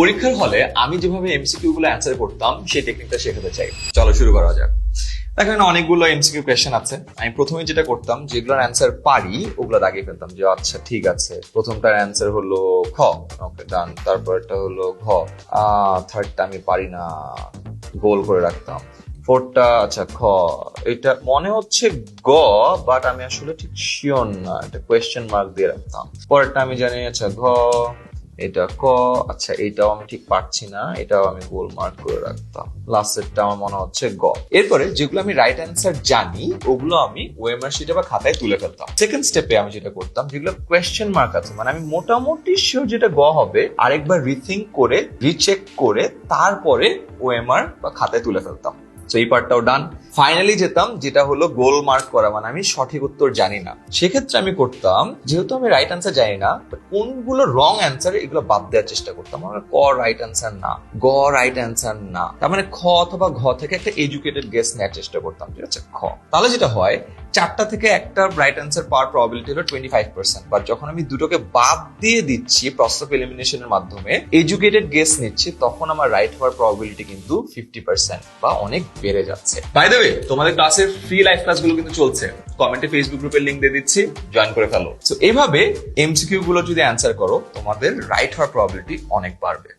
পরীক্ষার হলে আমি যেভাবে এমসিকিউ গুলো অ্যান্সার করতাম সেই টেকনিকটা শেখাতে চাই। চলো শুরু করা যাক। এখানে অনেকগুলো এমসিকিউ কোয়েশ্চেন আছে। আমি প্রথমে যেটা করতাম, যেগুলোর অ্যান্সার পারি ওগুলো দাগিয়ে ফেলতাম যে আচ্ছা ঠিক আছে, প্রথমটার অ্যান্সার হলো খ, ওকে ডান। তারপরটা হলো ঘ, থার্ডটা আমি পারি না, গোল করে রাখতাম। ফোর্থটা আচ্ছা খ, এটা মনে হচ্ছে গ, বাট আমি আসলে ঠিক শিওর না, এটা কোয়েশ্চেন মার্ক দিয়ে রাখতাম। পরেরটা আমি জানি আচ্ছা ঘ, এটা ক, আচ্ছা এটাও আমি ঠিক পারছি না, এটাও আমি গোল মার্ক করে রাখতাম। লাস্টেরটা আমার মনে হচ্ছে গ। এরপরে যেগুলো আমি রাইট অ্যান্সার জানি ওগুলো আমি ওএমআর শিটে বা খাতায় তুলে ফেলতাম। সেকেন্ড স্টেপে আমি যেটা করতাম, যেগুলো কোয়েশ্চেন মার্ক আছে, মানে আমি মোটামুটি শিওর যেটা গ হবে, আরেকবার রিথিঙ্ক করে রিচেক করে তারপরে ওএমআর বা খাতায় তুলে ফেলতাম। তো এই পার্টটাও ডান। ফাইনালি যেতাম যেটা হলো গোল মার্ক করা, মানে আমি সঠিক উত্তর জানি না, সেক্ষেত্রে আমি করতাম, যেহেতু আমি রাইট অ্যান্সার জানি না, কোনগুলো রং অ্যান্সার এগুলো বাদ দেওয়ার চেষ্টা করতাম। মানে ক রাইট অ্যান্সার না, গ রাইট অ্যান্সার না, তার মানে খ অথবা ঘ থেকে একটা এডুকেটেড গেস নেওয়ার চেষ্টা করতাম, ঠিক আছে খ। তাহলে যেটা হয়, চারটা থেকে একটা রাইট অ্যান্সার পাওয়ার প্রবাবিলিটি হলো 25%, বাট যখন আমি দুটোকে বাদ দিয়ে দিচ্ছি প্রসেস অফ এলিমিনেশনের মাধ্যমে, এডুকেটেড গেস নিচ্ছি, তখন আমার রাইট হওয়ার প্রবাবিলিটি কিন্তু 50% বা অনেক বেড়ে যাচ্ছে। বাই দ্য ওয়ে, তোমাদের ক্লাসের ফ্রি লাইভ ক্লাসগুলো কিন্তু চলছে, কমেন্টে ফেসবুক গ্রুপের লিংক দিয়ে দিচ্ছি, জয়েন করে ফেলো। তো এইভাবে এমসিকিউ গুলো যদি অ্যান্সার করো, তোমাদের রাইট হওয়ার প্রবাবিলিটি অনেক বাড়বে।